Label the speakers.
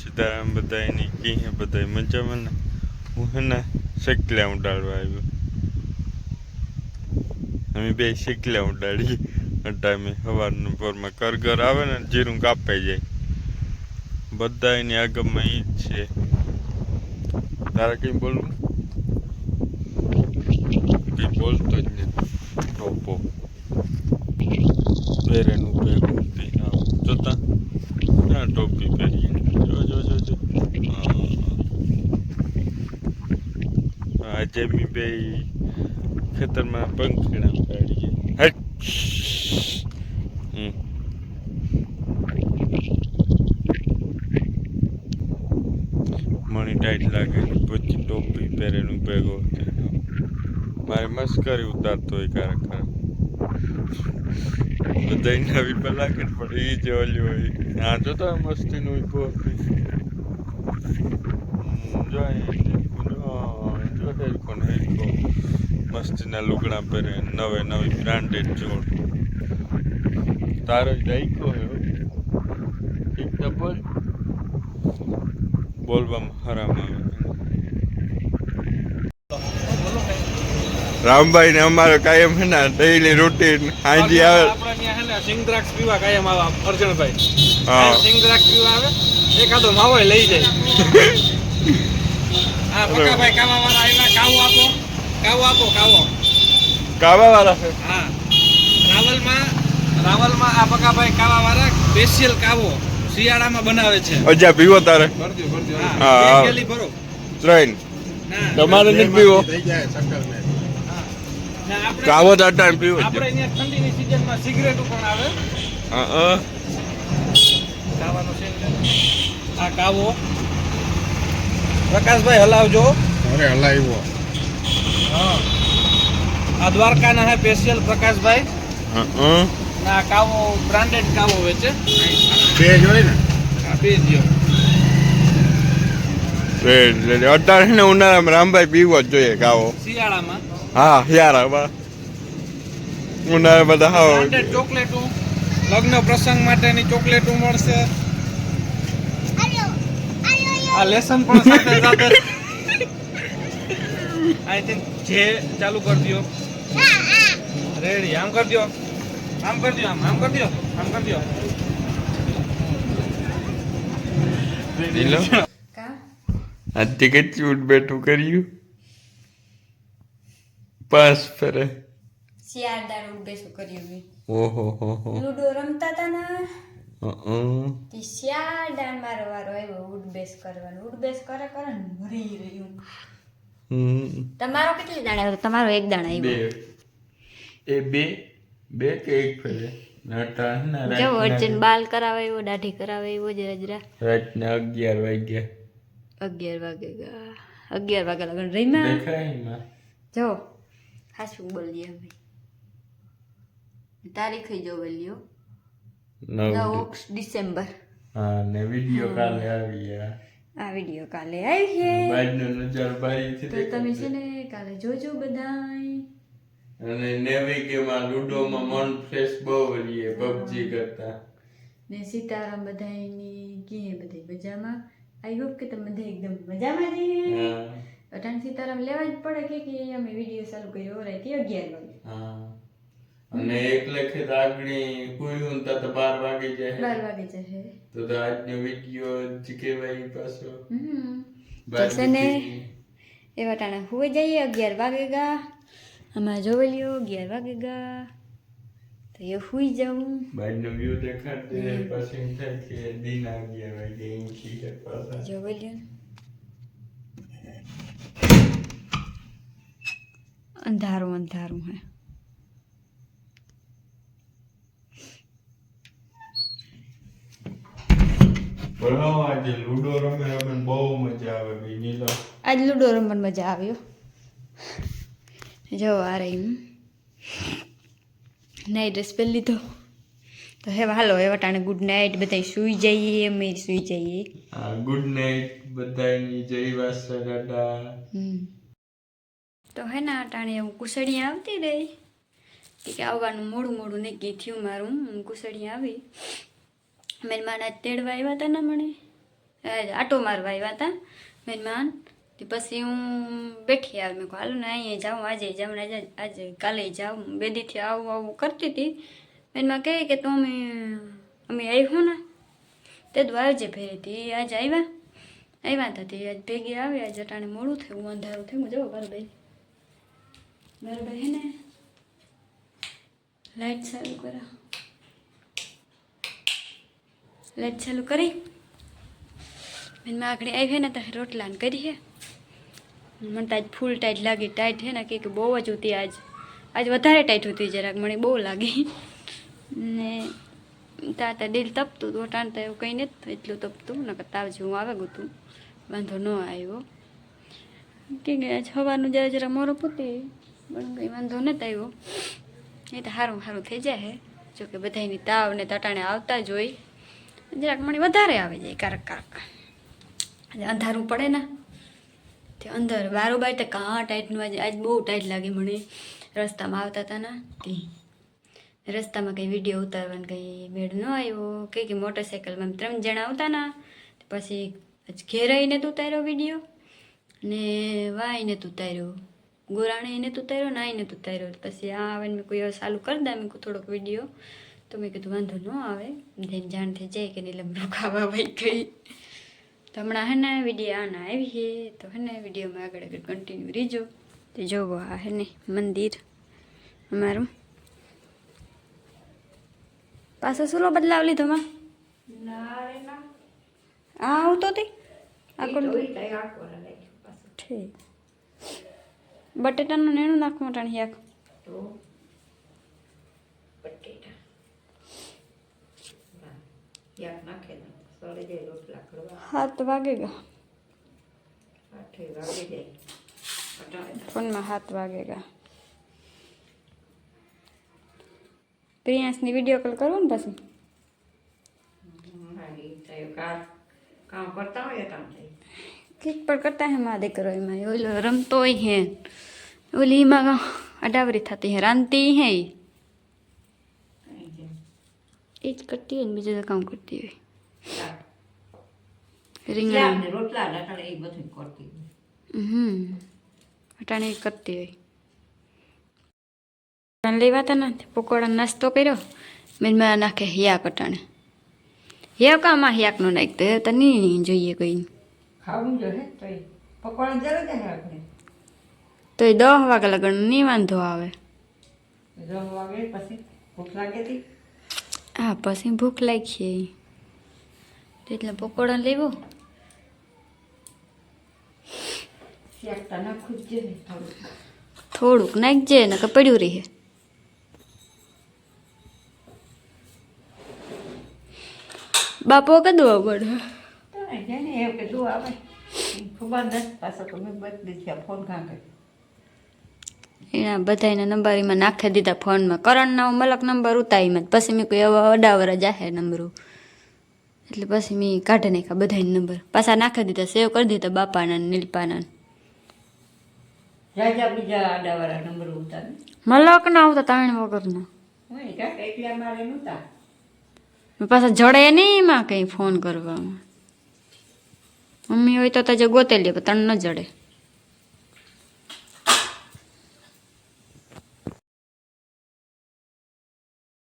Speaker 1: સીતારામ બધા એની કી હે બધા મજામાં ને હું હે ને શેકલા ઉડાડવા આવ્યો અમે બે શેકલા ઉડાડીએ ટાઈમે સવારના પોરમાં કરગર આવે ને જીરું કાપાઈ જાય બધા એની આગળમાં ઈ જ છે તારે કંઈ બોલવું કંઈ બોલતો જ નથી ટોપો પહેરેનું ભેગું જોતા ક્યાં ટોપી પહેરીએ જો આજે મી બે ખેતરમાં પંખીણા પાડીએ હટ મણી ટાઈટ લાગે પછી ટોપી પહેરેનું ભેગો મારે મસ્કરી ઉતારતો હોય ક્યારેક બધા નવી પર લાગે પણ એ જ ઓલી હોય હા જોતા મસ્તીનું ઉભો મસ્તીના લુગડા પહેરે નવે નવી બ્રાન્ડેડ જોડ તારો દાયકો એક તો બોલવામાં હરામ આવે રામભાઈ ને અમારે કાયમ છે ને ડેઈલી રૂટીન હાંજી આવે
Speaker 2: આપણે ત્યાં છે ને સિંગ દ્રાક્ષ પીવા કાયમ આવે અર્જણભાઈ સિંગ દ્રાક્ષ પીવા આવે એકાદો માવો લઈ જાય હા પકાભાઈ કાવા વાળા આવ્યા કાવો આપો
Speaker 1: કાવા વાળા છે
Speaker 2: હા રાવલમાં આ પકાભાઈ કાવા વાળા સ્પેશિયલ કાવો શિયાળામાં બનાવે છે
Speaker 1: અજા પીવો તારે
Speaker 2: ભરજો હા ગેલી ભરો
Speaker 1: ટ્રેન તમારે નથી પીવો કાવો તો ટાઈમ પીવો
Speaker 2: આપણે અહીંયા ઠંડીની સીઝનમાં સિગરેટ પણ આવે કાવાનો છે આ કાવો પ્રકાશભાઈ હલાવજો
Speaker 3: અરે હલાવ્યો
Speaker 2: હા આ દ્વારકાના હે સ્પેશિયલ પ્રકાશભાઈ ના કાવો બ્રાન્ડેડ કાવો વેચે
Speaker 3: બે જોઈ ને
Speaker 2: આ બે દિયો
Speaker 1: અત્યારે છે ને ઉનાળામાં રામભાઈ પીવો જ જોઈએ કાવો
Speaker 2: શિયાળામાં
Speaker 1: હા શિયાળામાં ઉનાળા બધા હા
Speaker 2: બ્રાન્ડેડ ચોકલેટો લગ્ન પ્રસંગ માટેની ચોકલેટો મળશે આ લેસન પણ સાથે સાથે આઈ થિંક જે ચાલુ કરી દો રેડી આમ કરી દો આમ કરી દો આમ કરી દો આમ કરી દો
Speaker 1: લો આજથી કેટલી ઉઠ બેઠું કર્યું 5 ફેરે
Speaker 4: શિયાળદાર ઉડબેસું કર્યું મેં
Speaker 1: ઓહો
Speaker 4: લૂડો રમતા હતા ને તે શિયાળદાર મારો વારો આવ્યો ઉડબેસ કરવાનો ઉડબેસ કરે ને મરી રહ્યું તમારો કેટલી દાણા આવ્યો તમારો એક દાણા આવ્યો
Speaker 1: એ બે કે એક ફેરે નાટા ના
Speaker 4: જો અર્જન બાલ કરાવે એવો દાઢી કરાવે એવો જરા
Speaker 1: રાતના 11 વાગ્યા
Speaker 4: 11 વાગે લગન રહીમાં
Speaker 1: દેખાય
Speaker 4: જો હાસું બોલીએ અમે તારીખ જો બોલ્યો 9 ડિસેમ્બર
Speaker 1: હા ને વિડિયો કાલે આવી
Speaker 4: આ વિડિયો કાલે આવી છે
Speaker 1: બાજનો નજારો બારીથી
Speaker 4: તો તમે છે ને કાલે જોજો બધાય
Speaker 1: અને નેવી ગેમમાં લૂડોમાં મન ફ્રેશ બહુ રહીએ પબજી કરતા
Speaker 4: ને સીતારામ બધાયની કે બધાય મજામાં આઈ હોપ કે તમે બધા એકદમ મજામાં જઈએ અટાણ સીતારામ લેવા જ પડે કે અમે વિડિયો ચાલુ કર્યો રાતે 11 વાગે
Speaker 1: હા અને એક લખે આગણી કોઈ હુંતા તો 12 વાગે જાય
Speaker 4: 12 વાગે જશે
Speaker 1: તો આજનો વિડિયો જ કેવાય પાછો
Speaker 4: જશે ને એવા ટાણા હોઈ જઈએ 11 વાગે ગા આમાં જોઈ લ્યો 11 વાગે ગા તો એ હુઈ જાઉં
Speaker 1: બાજનો વ્યૂ દેખાડે પછી એમ થાય કે દિન 11 વાગે એમ કે પાછા
Speaker 4: જોઈ લ્યો અંધારું હે
Speaker 1: બોલો આજે લૂડો રમે બહુ મજા આવે બીની તો
Speaker 4: આજ લૂડો રમવાની મજા આવ્યો જો આ રહી નાઈટ ડ્રેસ પહેરી લીધો તો હે હાલો એવા ટાણે ગુડ નાઇટ બધા સુઈ જઈએ અમે સુઈ જઈએ
Speaker 1: હા ગુડ નાઇટ બધાની જય વાસા દાદા
Speaker 4: તો હે ને આ ટાણે હું કુસડી આવતી રહી કે આવવાનું મોડું નક્કી થયું મારું હું કુસડી આવી મહેમાન તેડવા આવ્યા હતા ને મને આટો મારવા આવ્યા હતા મહેમાન. તે પછી હું બેઠી આવી મેં કહું હાલો ને અહીંયા જાઉં આજે જાઉં ને આજે કાલે જાઉં 2 દીથી આવું કરતી હતી. મહેમાન કહે કે તું અમે આવ્યું ને તે તો આવજે ફેરીથી. આજે આવ્યા હતા તે આજ ભેગી આવ્યા. આજે અટાણે મોડું થયું, અંધારું થયું. જવો બરાબર હે ને લાઈટ ચાલુ કરો. લાઈટ ચાલુ કરી મેં આગળ આવી ને તો રોટલા ને કરી હે. મને તો આજ ફૂલ ટાઈટ લાગી. ટાઈટ હે ને કે બહુ જ હતી આજ વધારે ટાઈટ હતી જરાક મને બહુ લાગી. ને તાતા દિલ તપતું હતું. ટાણતા એવું કંઈ નથી એટલું તપતું ને તાવ જેવું આવે ગયું હતું. વાંધો ન આવ્યો કે આજ સવારનું જરા મોરું પૂતી પણ કંઈ વાંધો નથી આવ્યો. એ તો સારું થઈ જાય હે. જોકે બધાની તાવ ને તટાણે આવતા જ હોય. જરાક મને વધારે આવે જાય કારક અંધારું પડે ને તે અંદર બારોબાર તો કાં ટાઈટનું આજ બહુ ટાઈટ લાગી મને. રસ્તામાં આવતા હતા ને તે રસ્તામાં કંઈ વિડીયો ઉતારવાનો કંઈ મેળ ન આવ્યો. કે મોટરસાઇકલમાં 3 જણા આવતા ને પછી ઘેરાઈને તું ઉતાર્યો વિડીયો ને વાઈને તું ઉતાર્યો, ગોરાણીને તું ઉતાર્યો ને આઈને તું ઉતાર્યો. પછી આ આવે મેં કોઈ ચાલુ કરી દે મેં થોડોક વિડીયો. તો મેં કીધું વાંધો ન આવે ધ્યાન જાણ થઈ જાય કે નહીં લમડું ખાવા ભાઈ ગઈ. તો હમણાં હે ને વિડીયો આના આવી છે તો હે ને વિડીયોમાં આગળ કન્ટિન્યુ રહીજો. તો જોવો આ હે ને મંદિર અમારું. પાછો સુલો બદલાવ લીધો માં આવતો હતી ઠીક. બટેટાનું નેણું નાખવું ટાણી યાક 7 વાગે ગયા. ફોનમાં 7 વાગે ગયા. પ્રિયાંશની વિડીયો કોલ કરવો ને પછી ક્લિક પણ કરતા હે માં દીકરો. એમાં ઓલો રમતો હોય હે ઓલી એમાં અડાવરી થતી હે રાંધતી હે એ જ કરતી હોય ને બીજું તો કામ કરતી હોય. રીંગણા અટાણે કરતી હોય. લેવા હતા ને પકોડા નાસ્તો કર્યો મેં નાખે હિયાક અટાણે. હિયાક આમાં હિયાકનો નાખતો એ તો નહીં જોઈએ કઈ તો એ 10 વાગે લગન નહીં વાંધો આવે. હા પછી ભૂખ લાગી એટલે પકોડા લેવું. થોડુંક નાખજે ને કે પડ્યું રહે. બાપો કદું આવડે એના બધાના નંબર એમાં નાખી દીધા ફોનમાં. કરણના મલક નંબર ઉતારીમાં પછી મેં કોઈ એવા અડાવર જાહે નંબરો એટલે પછી મેં કાઢી નાખ્યા બધાના નંબર પાછા નાખી દીધા. સેવ કરી દીધા બાપાના નીલપાના. મલક ના આવતા તાણ વગરના પાછા જડે નહીં એમાં કંઈ ફોન કરવામાં. મમ્મી હોય તો તાજે ગોતે લે પણ તણ ન જડે.